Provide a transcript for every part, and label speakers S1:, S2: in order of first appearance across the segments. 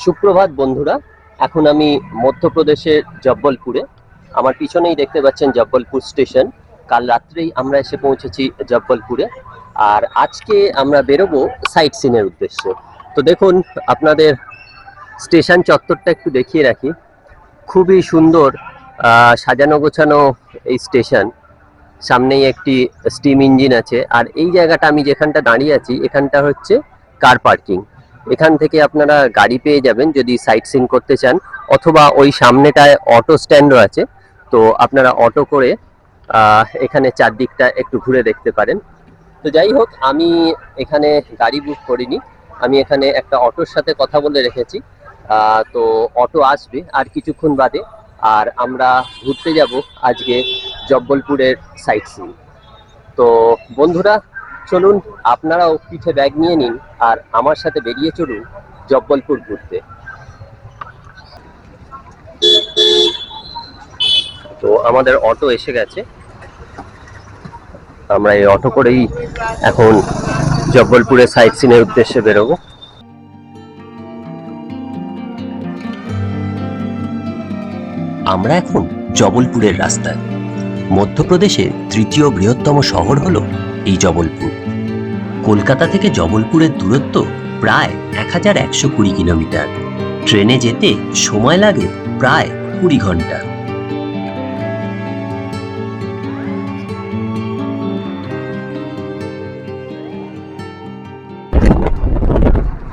S1: সুপ্রভাত বন্ধুরা। এখন আমি মধ্যপ্রদেশের জব্বলপুরে। আমার পিছনেই দেখতে পাচ্ছেন জব্বলপুর স্টেশন। কাল রাত্রেই আমরা এসে পৌঁছেছি জব্বলপুরে। আর আজকে আমরা বেরোবো সাইট সিনের উদ্দেশ্যে। তো দেখুন, আপনাদের স্টেশন চত্বরটা একটু দেখিয়ে রাখি। খুবই সুন্দর সাজানো গোছানো এই স্টেশন। সামনেই একটি স্টিম ইঞ্জিন আছে। আর এই জায়গাটা আমি যেখানটা দাঁড়িয়ে আছি এখানটা হচ্ছে কার পার্কিং। এখান থেকে আপনারা গাড়ি পেয়ে যাবেন যদি সাইট সিন করতে চান, অথবা ওই সামনেটায় অটো স্ট্যান্ডও আছে। তো আপনারা অটো করে এখানে চারদিকটা একটু ঘুরে দেখতে পারেন। তো যাই হোক, আমি এখানে গাড়ি বুক করিনি, আমি এখানে একটা অটোর সাথে কথা বলে রেখেছি। তো অটো আসবে আর কিছুক্ষণ বাদে। আর আমরা ঘুরতে যাব আজকে জব্বলপুরের সাইট সিন। তো বন্ধুরা, চলুন আপনারাও পিঠে ব্যাগ নিয়ে নিন আর আমার সাথে বেরিয়ে চলুন জব্বলপুর ঘুরতে। তো আমাদের অটো এসে গেছে, আমরা এই অটো করেই এখন জব্বলপুরের সাইট সিনের উদ্দেশ্যে বেরোবো। আমরা এখন জবলপুরের রাস্তায়। মধ্যপ্রদেশের তৃতীয় বৃহত্তম শহর হলো এই জবলপুর। কলকাতা থেকে জবলপুরের দূরত্ব প্রায় 1120 কিলোমিটার। ট্রেনে যেতে সময় লাগে প্রায় 20 ঘন্টা।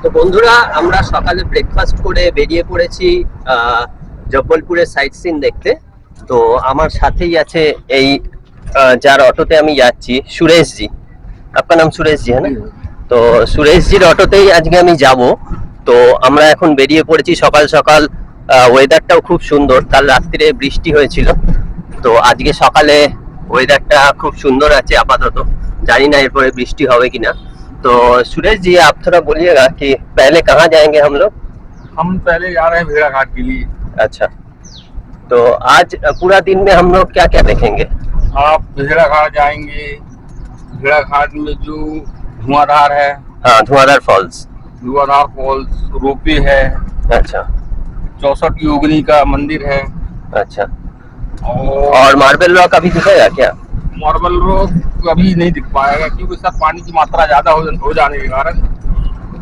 S1: তো বন্ধুরা, আমরা সকালে ব্রেকফাস্ট করে বেরিয়ে পড়েছি জব্বলপুরের সাইট সিন দেখতে। তো আমার সাথেই আছে এই যার অটোতে আমি যাচ্ছি, সুরেশ জি। আপনার নাম সুরেশ জি, হ্যাঁ না? তো সুরেশ জির অটোতেই আজকে আমি যাব। তো আমরা এখন বেরিয়ে পড়েছি সকাল সকাল। ওয়েদারটাও খুব সুন্দর, কাল রাত্রিরে বৃষ্টি হয়েছিল। তো আজকে সকালে ওয়েদারটা খুব সুন্দর আছে আপাতত। জানি না এরপরে বৃষ্টি হবে কিনা। तो सुरेश जी, आप थोड़ा बोलिएगा कि पहले कहाँ जाएंगे हम लोग।
S2: हम पहले जा रहे हैं भेड़ाघाट के लिए।
S1: अच्छा, तो आज पूरा दिन में हम लोग क्या क्या देखेंगे।
S2: आप भेड़ाघाट जाएंगे। भेड़ाघाट में जो धुआंधार है,
S1: हाँ, धुआंधार फॉल्स।
S2: धुआंधार फॉल्स, रोपवे है।
S1: अच्छा
S2: 64 योगिनी का मंदिर है।
S1: अच्छा, और मार्बल रॉक अभी दिखेगा क्या।
S2: मार्बल रॉक अभी नहीं दिख पाएगा क्योंकि सब पानी की मात्रा ज्यादा हो जाने के कारण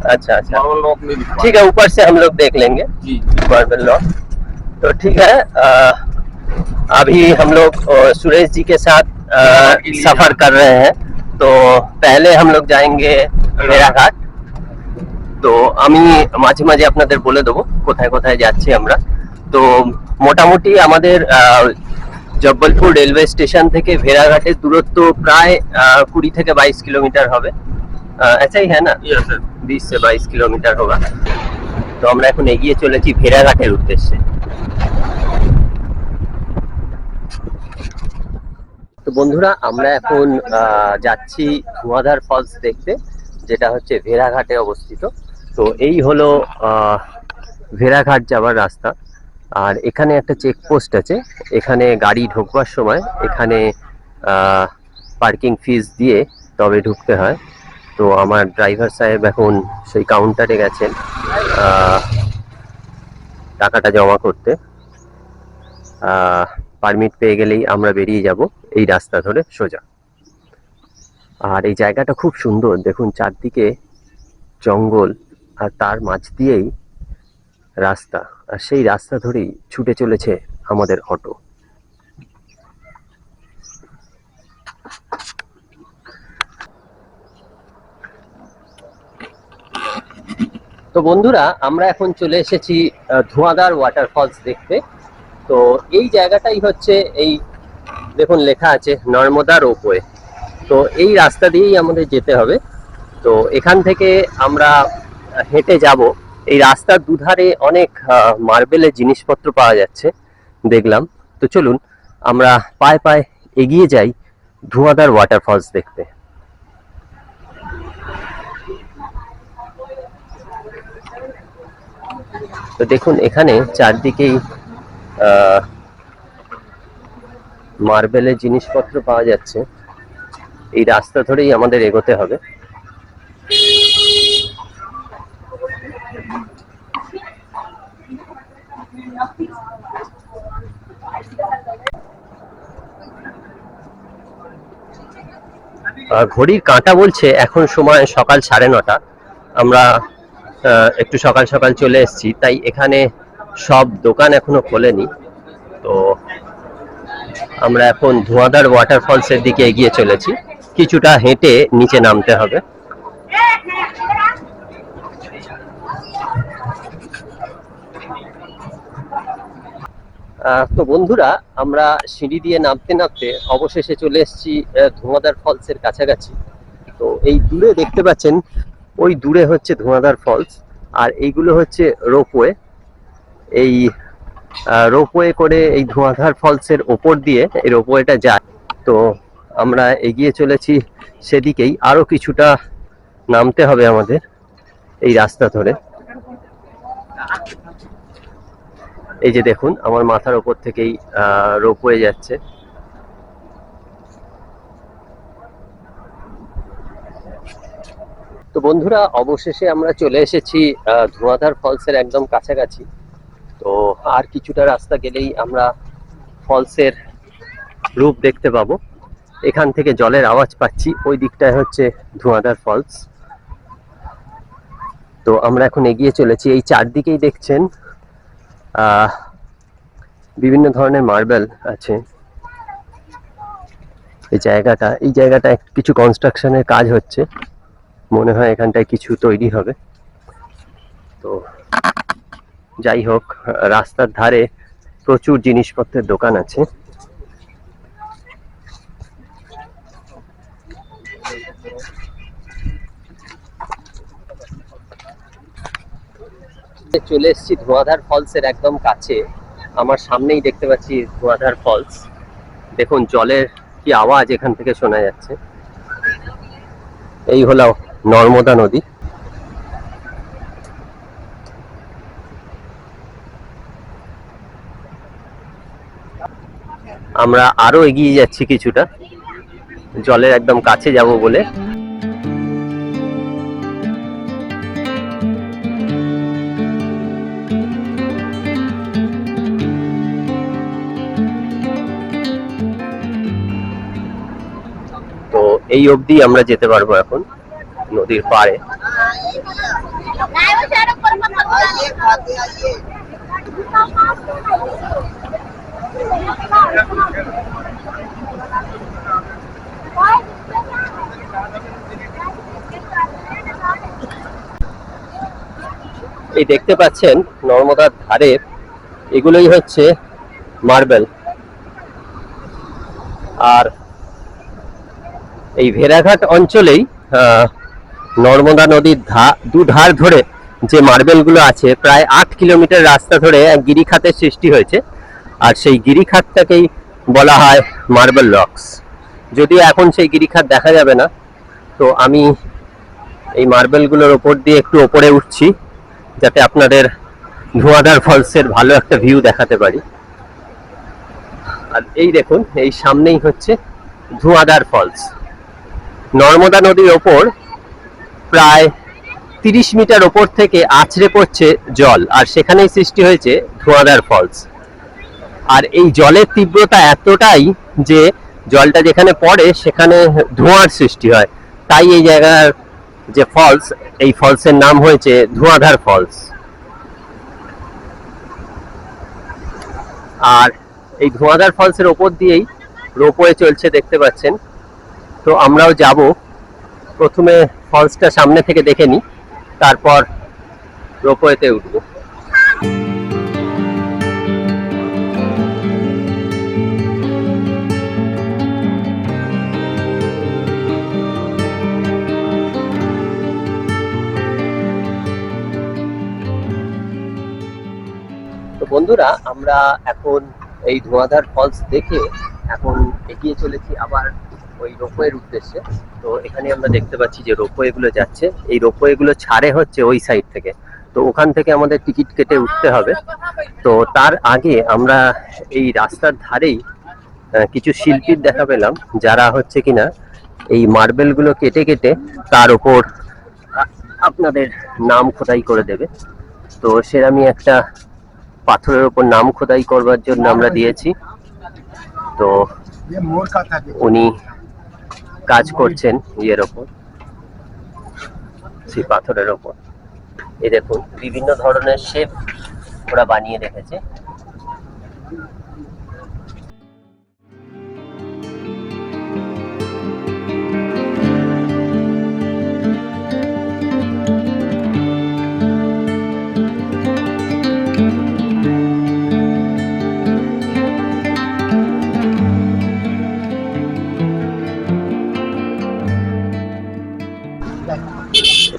S1: अच्छा अच्छा,
S2: मार्बल रॉक नहीं दिख
S1: ठीक
S2: पाएगा।
S1: है, ऊपर से हम लोग देख लेंगे
S2: जी
S1: मार्बल रॉक। तो ठीक है, अभी हम लोग सुरेश जी के साथ सफर कर रहे हैं। तो पहले हम लोग जाएंगे भेड़ाघाट। তো আমি মাঝে মাঝে আপনাদের বলে দেবো কোথায় কোথায় যাচ্ছি আমরা। তো মোটামুটি আমাদের জব্বলপুর রেলওয়ে স্টেশন থেকে ভেড়াঘাটের দূরত্ব প্রায় 20 থেকে 22 কিলোমিটার হবে। ऐसा ही है ना, 20 से 22 কিলোমিটার होगा। তো আমরা এখন এগিয়ে চলেছি ভেড়াঘাটের উদ্দেশ্যে। তো বন্ধুরা, আমরা এখন যাচ্ছি ধুয়াঁধার ফলস দেখতে, যেটা হচ্ছে ভেড়াঘাটে অবস্থিত। তো এই হলো ভেড়াঘাট যাওয়ার রাস্তা। আর এখানে একটা চেকপোস্ট আছে, এখানে গাড়ি ঢোকবার সময় এখানে পার্কিং ফিস দিয়ে তবে ঢুকতে হয়। তো আমার ড্রাইভার সাহেব এখন সেই কাউন্টারে গেছেন টাকাটা জমা করতে। পারমিট পেয়ে গেলেই আমরা বেরিয়ে যাব এই রাস্তা ধরে সোজা। আর এই জায়গাটা খুব সুন্দর, দেখুন চারদিকে জঙ্গল আর তার মাঝ দিয়েই রাস্তা, আর সেই রাস্তা ধরেই ছুটে চলেছে আমাদের অটো। তো বন্ধুরা, আমরা এখন চলে এসেছি ধোঁয়াদার ওয়াটারফলস দেখতে। তো এই জায়গাটাই হচ্ছে, এই দেখুন লেখা আছে নর্মদা রোপওয়ে। তো এই রাস্তা দিয়েই আমাদের যেতে হবে। তো এখান থেকে আমরা হেঁটে যাব। এই রাস্তার দুধারে অনেক মার্বেলের জিনিসপত্র পাওয়া যাচ্ছে দেখলাম। তো চলুন আমরা পায়ে পায়ে এগিয়ে যাই ধোঁয়াদার ওয়াটারফলস দেখতে। তো দেখুন, এখানে চারদিকেই মার্বেলের জিনিসপত্র পাওয়া যাচ্ছে। এই রাস্তা ধরেই আমাদের এগোতে হবে। ঘড়ির কাঁটা বলছে এখন সময় সকাল 9:30। আমরা একটু সকাল সকাল চলে এসেছি, তাই এখানে সব দোকান এখনো খোলেনি। তো আমরা এখন ধোঁয়াধার ওয়াটারফলসের দিকে এগিয়ে চলেছি। কিছুটা হেঁটে নিচে নামতে হবে। তো বন্ধুরা, আমরা সিঁড়ি দিয়ে নামতে নামতে অবশেষে চলে এসেছি ধোঁয়াধার ফলসের কাছাকাছি। তো এই দূরে দেখতে পাচ্ছেন, ওই দূরে হচ্ছে ধোঁয়াধার ফলস, আর এইগুলো হচ্ছে রোপওয়ে। এই রোপওয়ে করে এই ধোঁয়াধার ফলসের ওপর দিয়ে এই রোপওয়েটা যায়। তো আমরা এগিয়ে চলেছি সেদিকেই। আরো কিছুটা নামতে হবে আমাদের এই রাস্তা ধরে। এই যে দেখুন, আমার মাথার ওপর থেকেই রোপওয়ে যাচ্ছে। তো বন্ধুরা, অবশেষে আমরা চলে এসেছি ধোঁয়াধার ফলসের একদম কাছাকাছি। তো আর কিছুটা রাস্তা গেলেই আমরা ফলসের রূপ দেখতে পাবো। এখান থেকে জলের আওয়াজ পাচ্ছি, ওই দিকটায় হচ্ছে ধোঁয়াধার ফলস। তো আমরা এখন এগিয়ে চলেছি। এই চারদিকেই দেখছেন বিভিন্ন ধরনের মার্বেল আছে। এই জায়গাটা কিছু কনস্ট্রাকশনের কাজ হচ্ছে, মনে হয় এখানটায় কিছু তৈরি হবে। তো যাই হোক, রাস্তার ধারে প্রচুর জিনিসপত্রের দোকান আছে। চলে এসেছি ধোঁয়াধার ফলসের একদম কাছে। আমার সামনেই দেখতে পাচ্ছি ধোঁয়াধার ফলস। দেখুন জলের কি আওয়াজ এখান থেকে শোনা যাচ্ছে। এই হলো নর্মদা নদী। আমরা আরো এগিয়ে যাচ্ছি কিছুটা, জলের একদম কাছে যাব বলে। তো এই অবধি আমরা যেতে পারবো এখন নদীর পাড়ে। এই দেখতে পাচ্ছেন নর্মদার ধারে এগুলোই হচ্ছে মার্বেল। আর এই ভেড়াঘাট অঞ্চলেই নর্মদা নদীর দুধার ধরে যে মার্বেলগুলো আছে, প্রায় 8 কিলোমিটার রাস্তা ধরে এক গিরিখাতের সৃষ্টি হয়েছে। আর সেই গিরিখাতটাকেই বলা হয় মার্বেল রক্স। যদিও এখন সেই গিরিখাত দেখা যাবে না। তো আমি এই মার্বেলগুলোর ওপর দিয়ে একটু ওপরে উঠছি, যাতে আপনাদের ধোঁয়াধার ফলসের ভালো একটা ভিউ দেখাতে পারি। আর এই দেখুন, এই সামনেই হচ্ছে ধোঁয়াধার ফলস। নর্মদা নদীর ওপর প্রায় 30 মিটার ওপর থেকে আছড়ে পড়ছে জল, আর সেখানেই সৃষ্টি হয়েছে ধোঁয়াধার ফলস। আর এই জলের তীব্রতা এতটাই যে জলটা যেখানে পড়ে সেখানে ধোঁয়ার সৃষ্টি হয়। তাই এই জায়গার যে ফলস, এই ফলসের নাম হয়েছে ধোঁয়াধার ফলস। আর এই ধোঁয়াধার ফলসের ওপর দিয়েই রোপওয়ে চলছে, দেখতে পাচ্ছেন। তো আমরাও যাব। প্রথমে ফলসটা সামনে থেকে দেখে নিই, তারপর রোপওয়েতে উঠব। তো বন্ধুরা, আমরা এখন এই ধোঁয়াধার ফলস দেখে এখন এগিয়ে চলেছি আবার ওই রোপওয়ের উদ্দেশ্যে। তো এখানে আমরা দেখতে পাচ্ছি যে রোপওয়ে গুলো যাচ্ছে। এই রোপওয়ে গুলো ছাড়ে হচ্ছে ওই সাইড থেকে। তো ওখান থেকে আমাদের টিকিট কেটে উঠতে হবে। তো তার আগে আমরা এই রাস্তার ধারেই কিছু শিল্পীর দেখা পেলাম, যারা হচ্ছে কিনা এই মার্বেল গুলো কেটে কেটে তার উপর আপনাদের নাম খোদাই করে দেবে। তো সেরকমই একটা পাথরের উপর নাম খোদাই করবার জন্য আমরা দিয়েছি। তো উনি কাজ করছেন ইয়ের ওপর, সেই পাথরের ওপর। এই দেখুন বিভিন্ন ধরনের শেপ ওরা বানিয়ে রেখেছে।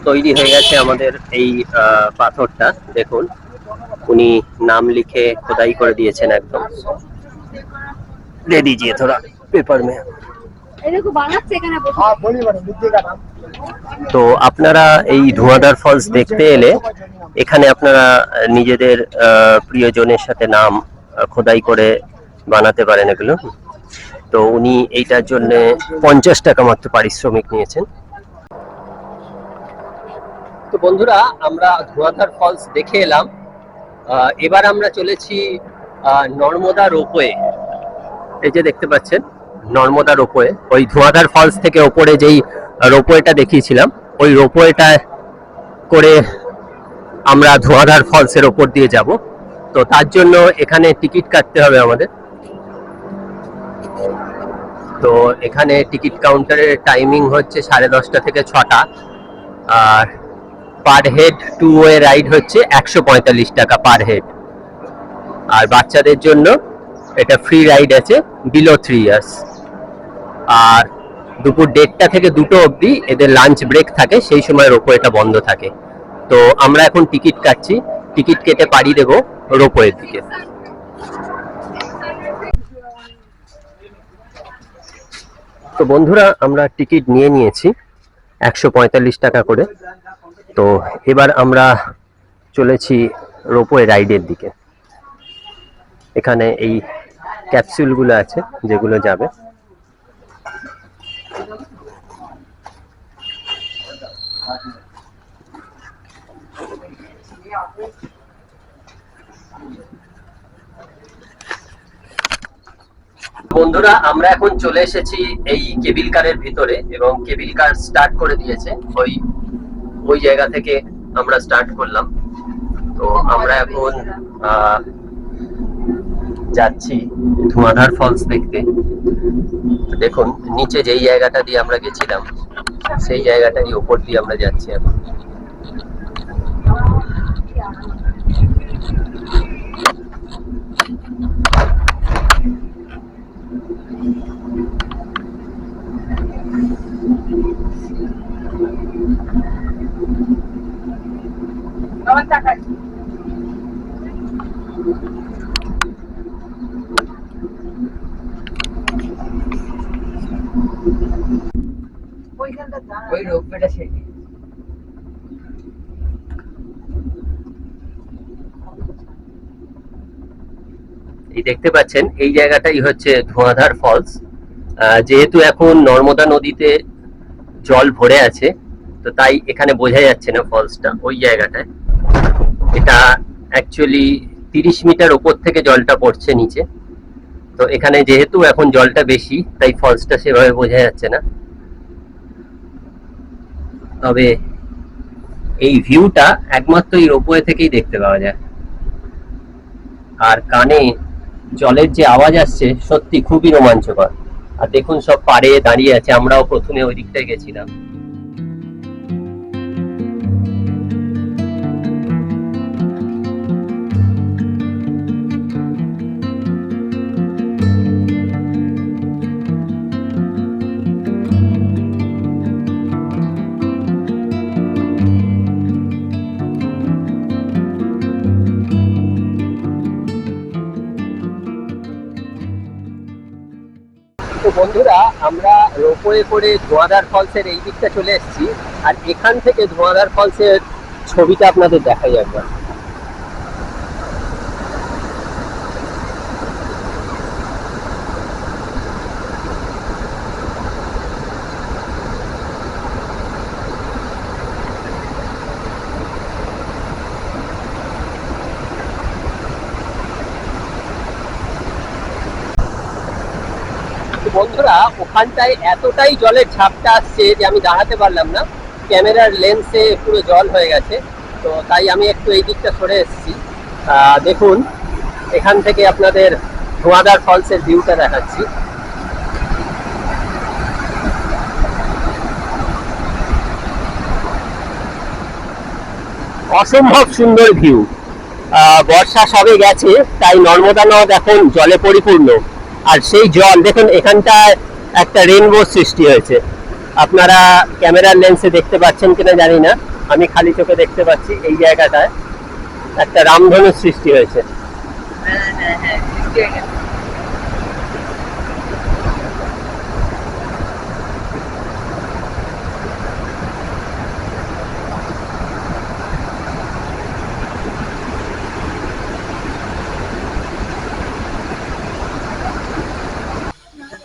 S1: তৈরি হয়ে গেছে আমাদের এই পাথরটা। দেখুন উনি নাম লিখে খোদাই করে দিয়েছেন একদম। দে দিজিয়ে থোড়া পেপার মে। তো আপনারা এই ধোঁয়াধার ফলস দেখতে এলে এখানে আপনারা নিজেদের প্রিয়জনের সাথে নাম খোদাই করে বানাতে পারেন এগুলো। তো উনি এইটার জন্য 50 টাকা মাত্র পারিশ্রমিক নিয়েছেন। তো বন্ধুরা আমরা ধোঁয়াধার ফলস দেখে এলাম। এবার আমরা চলেছি নর্মদা রোপওয়ে। এই যে দেখতে পাচ্ছেন নর্মদা রোপওয়ে, ওই ধোঁয়াধার ফলস থেকে ওপরে যেই রোপওয়েটা দেখিয়েছিলাম ওই রোপওয়েটা করে আমরা ধোঁয়াধার ফলসের ওপর দিয়ে যাব। তো তার জন্য এখানে টিকিট কাটতে হবে আমাদের। তো এখানে টিকিট কাউন্টারের টাইমিং হচ্ছে 10:30 থেকে 6টা, আর পার হেড 2 ওয়ে রাইড হচ্ছে 145 টাকা পার হেড। আর বাচ্চাদের জন্য এটা ফ্রি রাইড আছে বিলো 3 ইয়ার্স। আর দুপুর 1:30 থেকে 2টো অবধি এদের লাঞ্চ ব্রেক থাকে, সেই সময় রোপওয়েটা বন্ধ থাকে। তো আমরা এখন টিকিট কাটছি, টিকিট কেটে পাড়ি দেবো রোপওয়ের দিকে। তো বন্ধুরা আমরা টিকিট নিয়ে নিয়েছি 145 টাকা করে। তো এবার আমরা চলেছি রোপওয়ে রাইডের দিকে। এখানে এই ক্যাপসুলগুলো আছে যেগুলো যাবে। বন্ধুরা আমরা এখন চলে এসেছি এই কেবিল কারের ভিতরে, এবং কেবিল কার স্টার্ট করে দিয়েছে। ওই জায়গা থেকে আমরা স্টার্ট করলাম। তো আমরা এখন যাচ্ছি ধোঁয়াধার ফলস দেখতে। দেখুন নিচে যেই জায়গাটা দিয়ে আমরা গেছিলাম সেই জায়গাটারই উপর দিয়ে আমরা যাচ্ছি এখন।
S3: ওই রোপওয়েটা সেটি।
S1: এই দেখতে পাচ্ছেন এই জায়গাটাই হচ্ছে ধোঁয়াধার ফলস। যেহেতু এখন নর্মদা নদীতে জল ভরে আছে তো তাই এখানে বোঝা যাচ্ছে না ফলসটা ওই জায়গাটায়। এটা অ্যাকচুয়ালি 30 মিটার উপর থেকে জলটা পড়ছে নিচে। তো এখানে যেহেতু এখন জলটা বেশি তাই ফলসটা সেভাবে বোঝা যাচ্ছে না। তবে এই ভিউটা একমাত্র এই রোপওয়ে থেকেই দেখতে পাওয়া যায়। আর কানে জলের যে আওয়াজ আসছে সত্যি খুবই রোমাঞ্চকর। আর দেখুন সব পাড়ে দাঁড়িয়ে আছে, আমরাও প্রথমে ওই দিকটায় গেছিলাম। তো বন্ধুরা আমরা রোপওয়ে করে ধোঁয়াধার ফলসের এই দিকটা চলে এসেছি। আর এখান থেকে ধোঁয়াধার ফলসের ছবিটা আপনাদের দেখাই একবার। বন্ধুরা ওখানটায় এতটাই জলের ঝাপটা আসছে যে আমি দাঁড়াতে পারলাম না, ক্যামেরার লেন্সে পুরো জল হয়ে গেছে। তো তাই আমি একটু এই দিকটা সরে এসেছি। দেখুন এখান থেকে আপনাদের ধোঁয়াধার ফলসের ভিউটা দেখাচ্ছি। অসম্ভব সুন্দর ভিউ। বর্ষা সবে গেছে তাই নর্মদা নদ এখন জলে পরিপূর্ণ, আর সেই জল দেখুন এখানটায় একটা রেইনবো সৃষ্টি হয়েছে। আপনারা ক্যামেরার লেন্সে দেখতে পাচ্ছেন কিনা জানি না, আমি খালি চোখে দেখতে পাচ্ছি এই জায়গাটায় একটা রামধনু সৃষ্টি হয়েছে।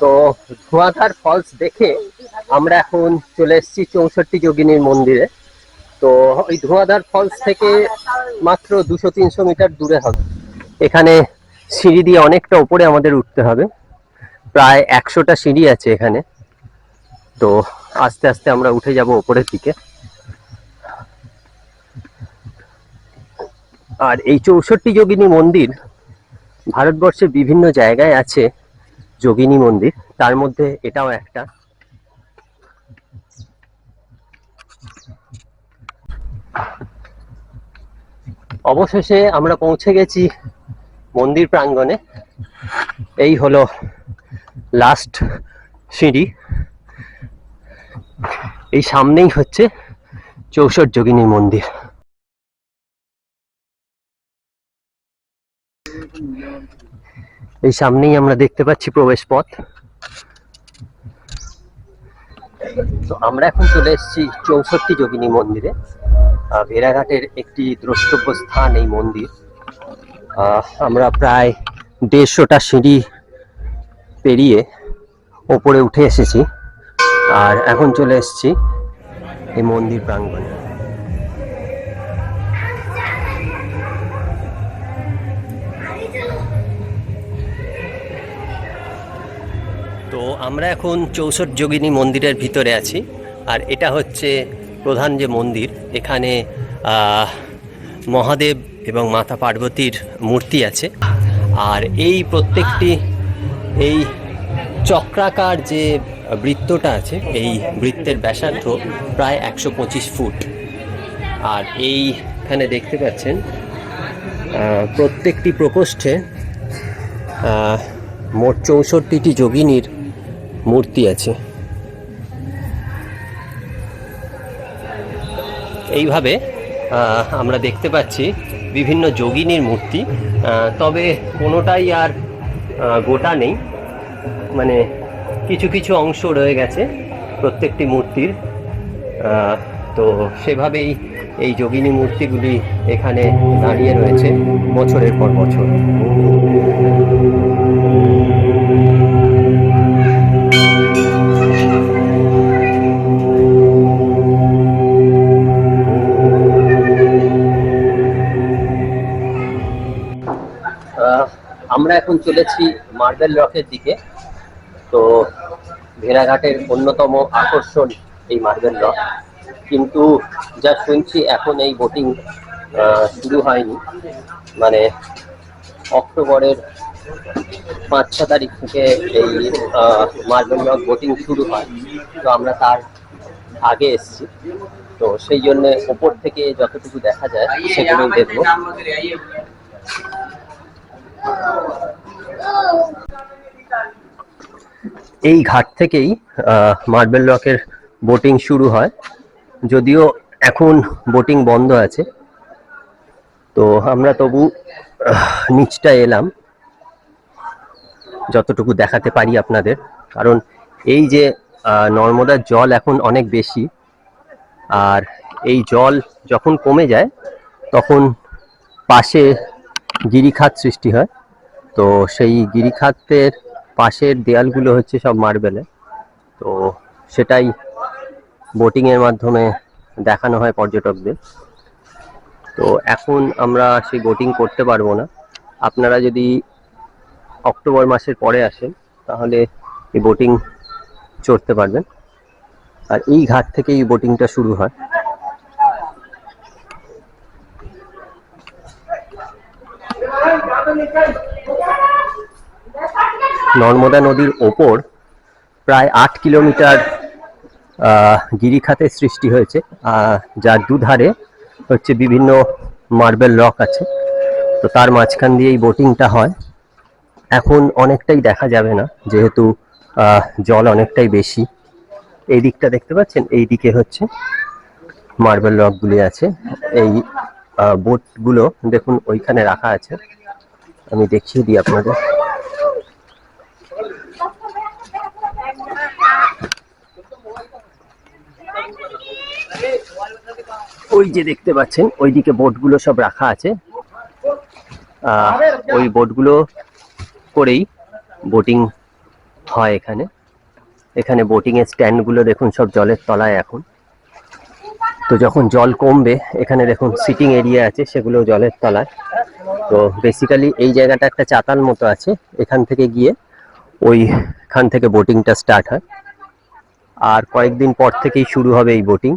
S1: তো ধোঁয়াধার ফলস দেখে আমরা এখন চলে এসেছি 64 যোগিনীর মন্দিরে। তো ওই ধোঁয়াধার ফলস থেকে মাত্র 200-300 মিটার দূরে হবে। এখানে সিঁড়ি দিয়ে অনেকটা উপরে আমাদের উঠতে হবে, প্রায় 100টা সিঁড়ি আছে এখানে। তো আস্তে আস্তে আমরা উঠে যাব উপরের দিকে। আর এই 64 যোগিনী মন্দির ভারতবর্ষের বিভিন্ন জায়গায় আছে যোগিনী মন্দির, তার মধ্যে এটাও একটা। অবশেষে আমরা পৌঁছে গেছি মন্দির প্রাঙ্গণে। এই হলো লাস্ট সিঁড়ি, এই সামনেই হচ্ছে 64 যোগিনীর মন্দির। এই সামনেই আমরা দেখতে পাচ্ছি প্রবেশ পথ। তো আমরা এখন চলে এসেছি 64 যোগিনী মন্দিরে। ভেড়াঘাটের একটি দ্রষ্টব্য স্থান এই মন্দির। আমরা প্রায় 150টা সিঁড়ি পেরিয়ে ওপরে উঠে এসেছি, আর এখন চলে এসেছি এই মন্দির প্রাঙ্গণে। তো আমরা এখন 64 যোগিনী মন্দিরের ভিতরে আছি, আর এটা হচ্ছে প্রধান যে মন্দির। এখানে মহাদেব এবং মাতা পার্বতীর মূর্তি আছে, আর এই প্রত্যেকটি এই চক্রাকার যে বৃত্তটা আছে, এই বৃত্তের ব্যাসার্ধ প্রায় 125 ফুট। আর এইখানে দেখতে পাচ্ছেন প্রত্যেকটি প্রকোষ্ঠে মোট 64টি যোগিনীর মূর্তি আছে। এইভাবে আমরা দেখতে পাচ্ছি বিভিন্ন যোগিনীর মূর্তি, তবে কোনোটাই আর গোটা নেই, মানে কিছু কিছু অংশ রয়ে গেছে প্রত্যেকটি মূর্তির। তো সেভাবেই এই যোগিনী মূর্তিগুলি এখানে দাঁড়িয়ে রয়েছে বছরের পর বছর। আমরা এখন চলেছি মার্বেল রকের দিকে। তো ভেড়াঘাটের অন্যতম আকর্ষণ এই মার্বেল রক, কিন্তু যা শুনছি এখন এই বোটিং শুরু হয়নি, মানে অক্টোবরের 5-6 তারিখ থেকে এই মার্বেল রক বোটিং শুরু হয়। তো আমরা তার আগে এসেছি, তো সেই জন্য ওপর থেকে যতটুকু দেখা যায় সেগুলোই দেখবো। এই ঘাট থেকেই মার্বেল রকের বোটিং শুরু হয়, যদিও এখন বোটিং বন্ধ আছে। তো আমরা তবু নিচটা এলাম যতটুকু দেখাতে পারি আপনাদের, কারণ এই যে নর্মদার জল এখন অনেক বেশি, আর এই জল যখন কমে যায় তখন পাশে গিরিখাত সৃষ্টি হয়। তো সেই গিরিখাতের পাশের দেয়ালগুলো হচ্ছে সব মার্বেলে, তো সেটাই বোটিংয়ের মাধ্যমে দেখানো হয় পর্যটকদের। তো এখন আমরা সেই বোটিং করতে পারবো না। আপনারা যদি অক্টোবর মাসের পরে আসেন তাহলে এই বোটিং চড়তে পারবেন। আর এই ঘাট থেকে এই বোটিংটা শুরু হয়। নর্মদা নদীর ওপর প্রায় 8 কিলোমিটার গিরিখাতের সৃষ্টি হয়েছে, যার দুধারে হচ্ছে বিভিন্ন মার্বেল রক আছে। তো তার মাঝখান দিয়ে এই বোটিংটা হয়। এখন অনেকটাই দেখা যাবে না, যেহেতু জল অনেকটাই বেশি। এই দিকটা দেখতে পাচ্ছেন, এই দিকে হচ্ছে মার্বেল রকগুলি আছে। এই বোটগুলো দেখুন ওইখানে রাখা আছে, আমি দেখিয়ে দিই আপনাদের। ওই যে দেখতে পাচ্ছেন, ওইদিকে বোটগুলো সব রাখা আছে। ওই বোটগুলো করেই বোটিং হয় এখানে। এখানে বোটিং এর স্ট্যান্ডগুলো দেখুন সব জলের তলায় এখন। তো যখন জল কমবে, এখানে দেখুন সিটিং এরিয়া আছে, সেগুলো জলের তলায়। তো বেসিক্যালি এই জায়গাটা একটা চাতাল মতো আছে, এখান থেকে গিয়ে ওইখান থেকে বোটিংটা স্টার্ট হয়। আর কয়েকদিন পর থেকেই শুরু হবে এই বোটিং।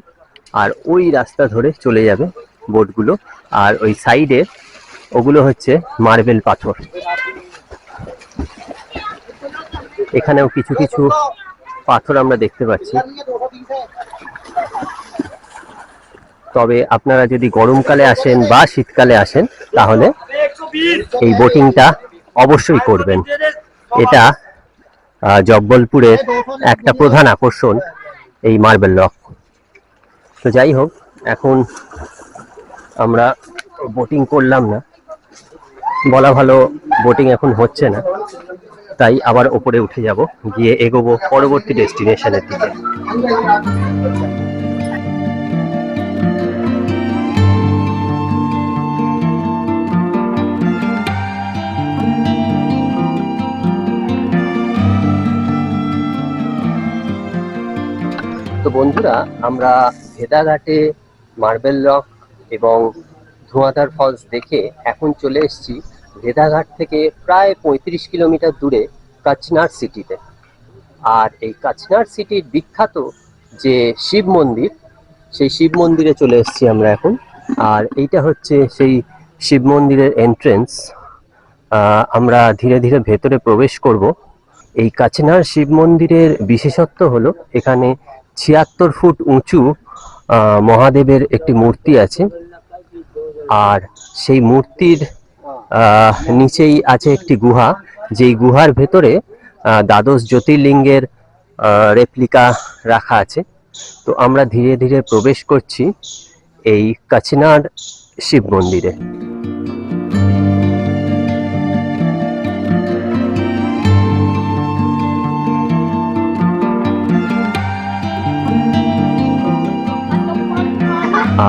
S1: আর ওই রাস্তা ধরে চলে যাবে বোটগুলো। আর ওই সাইডে ওগুলো হচ্ছে মার্বেল পাথর। এখানেও কিছু কিছু পাথর আমরা দেখতে পাচ্ছি। তবে আপনারা যদি গরমকালে আসেন বা শীতকালে আসেন, তাহলে এই বোটিংটা অবশ্যই করবেন। এটা জব্বলপুরের একটা প্রধান আকর্ষণ, এই মার্বেল রক। তো যাই হোক, এখন আমরা বোটিং করলাম না, বলা ভালো বোটিং এখন হচ্ছে না, তাই আবার ওপরে উঠে যাব, গিয়ে এগোবো পরবর্তী ডেস্টিনেশনের দিকে। তো বন্ধুরা, আমরা ভেদাঘাটে মার্বেল রক এবং ধোঁয়াধার ফলস দেখে এখন চলে এসেছি ভেদাঘাট থেকে প্রায় 35 কিলোমিটার দূরে কাচনার সিটিতে। আর এই কাচনার সিটির বিখ্যাত যে শিব মন্দির, সেই শিব মন্দিরে চলে এসেছি আমরা এখন। আর এইটা হচ্ছে সেই শিব মন্দিরের এন্ট্রেন্স। আমরা ধীরে ধীরে ভেতরে প্রবেশ করব। এই কাচনার শিব মন্দিরের বিশেষত্ব হলো, এখানে 76 ফুট উঁচু মহাদেবের একটি মূর্তি আছে। আর সেই মূর্তির নিচেই আছে একটি গুহা, যেই গুহার ভেতরে দ্বাদশ জ্যোতির্লিঙ্গের রেপ্লিকা রাখা আছে। তো আমরা ধীরে ধীরে প্রবেশ করছি এই কাচনার শিব মন্দিরে।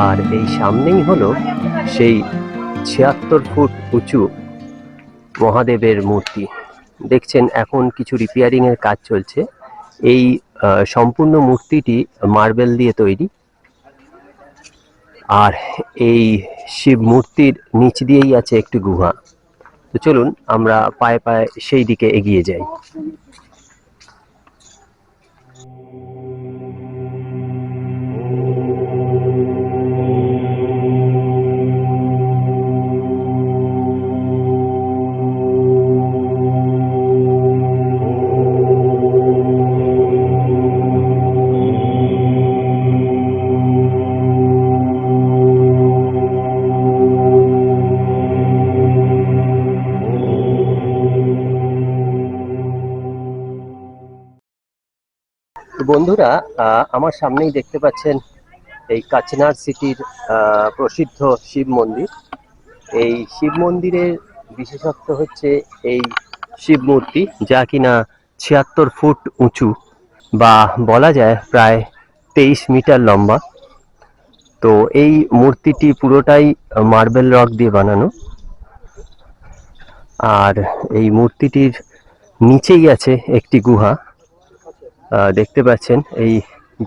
S1: আর এই সামনেই হলো সেই 76 ফুট উঁচু মহাদেবের মূর্তি। দেখছেন এখন কিছু রিপেয়ারিং এর কাজ চলছে। এই সম্পূর্ণ মূর্তিটি মার্বেল দিয়ে তৈরি। আর এই শিব মূর্তির নিচ দিয়েই আছে একটি গুহা। তো চলুন আমরা পায়ে পায়ে সেই দিকে এগিয়ে যাই। বন্ধুরা, আমার সামনেই দেখতে পাচ্ছেন এই কাচনার সিটির প্রসিদ্ধ শিব মন্দির। এই শিব মন্দিরের বিশেষত্ব হচ্ছে এই শিব মূর্তি, যা কিনা 76 ফুট উঁচু, বা বলা যায় প্রায় 23 মিটার লম্বা। তো এই মূর্তিটি পুরোটাই মার্বেল রক দিয়ে বানানো। আর এই মূর্তিটির নিচেই আছে একটি গুহা, দেখতে পাচ্ছেন। এই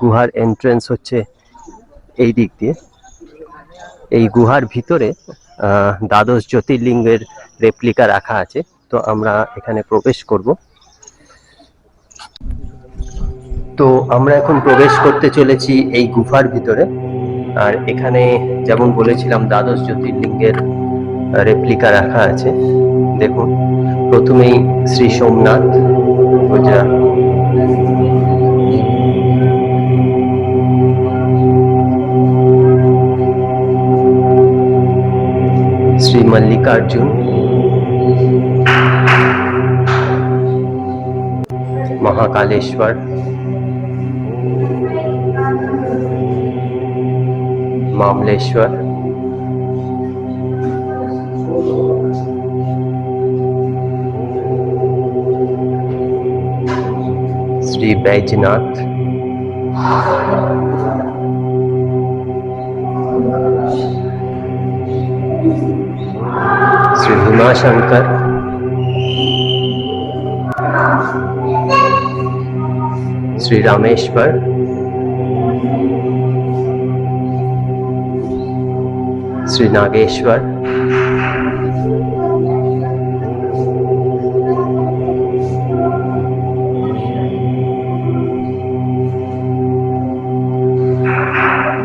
S1: গুহার এন্ট্রেন্স হচ্ছে এই দিক দিয়ে। এই গুহার ভিতরে দ্বাদশ জ্যোতির্লিঙ্গের রেপ্লিকা রাখা আছে। তো আমরা এখানে প্রবেশ করব। তো আমরা এখন প্রবেশ করতে চলেছি এই গুফার ভিতরে। আর এখানে যেমন বলেছিলাম দ্বাদশ জ্যোতির্লিঙ্গের রেপ্লিকা রাখা আছে। দেখুন, প্রথমেই শ্রী সোমনাথ, গুজরাট, শ্রী মল্লিকার্জুন, মহাকালেশ্বর, मामलेश्वर, श्री बैजनाथ, श्री भीमाशंकर, श्री रामेश्वर, श्री नागेश्वर,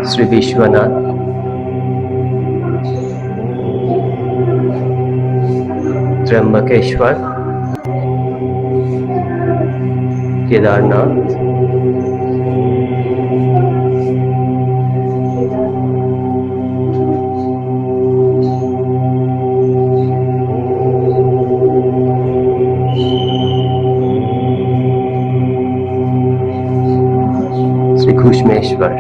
S1: श्री विश्वनाथ, त्र्यंबकेश्वर, केदारनाथ, श्री घुष्मेश्वर,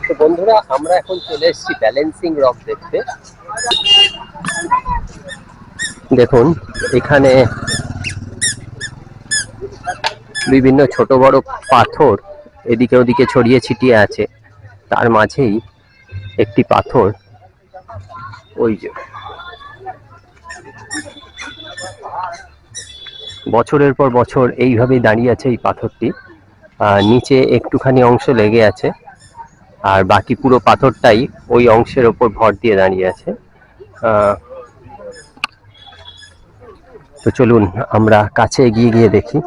S1: তো বন্ধুরা, আমরা এখন চলে এসেছি ব্যালেন্সিং রক দেখতে। দেখুন, এখানে বিভিন্ন ছোট বড় পাথর এদিকে ওদিকে ছড়িয়ে ছিটিয়ে আছে। তার মাঝেই একটি পাথর, ওই যে বছরের পর বছর এইভাবেই দাঁড়িয়ে আছে এই পাথরটি। নিচে একটুখানি অংশ লেগে আছে, আর বাকি পুরো পাথরটাই ওই অংশের ওপর ভর দিয়ে দাঁড়িয়ে আছে। তো চলুন আমরা কাছে এগিয়ে গিয়ে দেখি।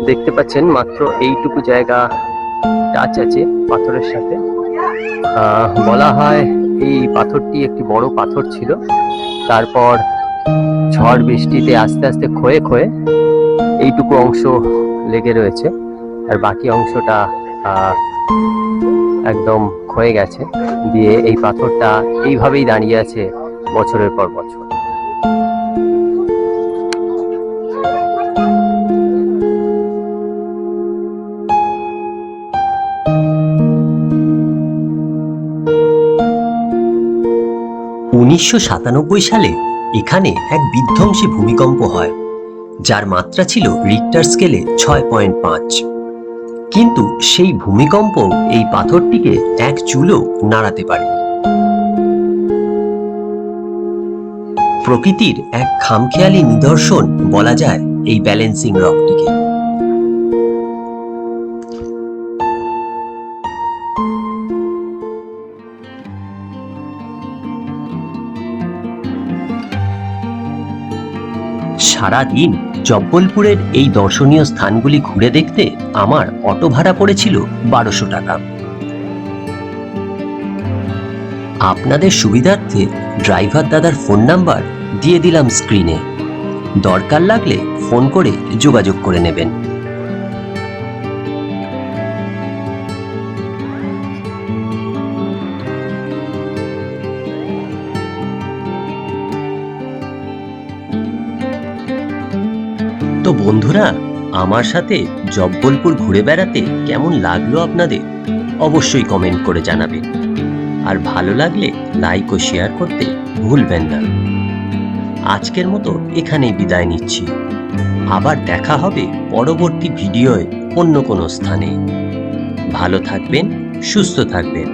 S1: দেখতে পাচ্ছেন মাত্র এইটুকু জায়গা টাচ আছে পাথরের সাথে। বলা হয় এই পাথরটি একটি বড় পাথর ছিল, তারপর ঝড় বৃষ্টিতে আস্তে আস্তে ক্ষয়ে ক্ষয়ে এইটুকু অংশ লেগে রয়েছে, আর বাকি অংশটা একদম ক্ষয়ে গেছে। দিয়ে এই পাথরটা এইভাবেই দাঁড়িয়ে আছে বছরের পর বছর।
S3: 1997 সালে এখানে এক বিধ্বংসী ভূমিকম্প হয়, যার মাত্রা ছিল রিক্টার স্কেলে 6.5। কিন্তু সেই ভূমিকম্প এই পাথরটিকে এক চুলও নাড়াতে পারেনি। প্রকৃতির এক খামখেয়ালি নিদর্শন বলা যায় এই ব্যালেন্সিং রকটিকে। সারাদিন জব্বলপুরের এই দর্শনীয় স্থানগুলি ঘুরে দেখতে আমার অটো ভাড়া পড়েছিল 1200 টাকা। আপনাদের সুবিধার্থে ড্রাইভার দাদার ফোন নাম্বার দিয়ে দিলাম স্ক্রিনে। দরকার লাগলে ফোন করে যোগাযোগ করে নেবেন। তো বন্ধুরা, আমার সাথে জব্বলপুর ঘুরে বেড়াতে কেমন লাগলো আপনাদের অবশ্যই কমেন্ট করে জানাবেন। আর ভালো লাগলে লাইক ও শেয়ার করতে ভুলবেন না। আজকের মতো এখানেই বিদায় নিচ্ছি। আবার দেখা হবে পরবর্তী ভিডিওয় অন্য কোনো স্থানে। ভালো থাকবেন, সুস্থ থাকবেন।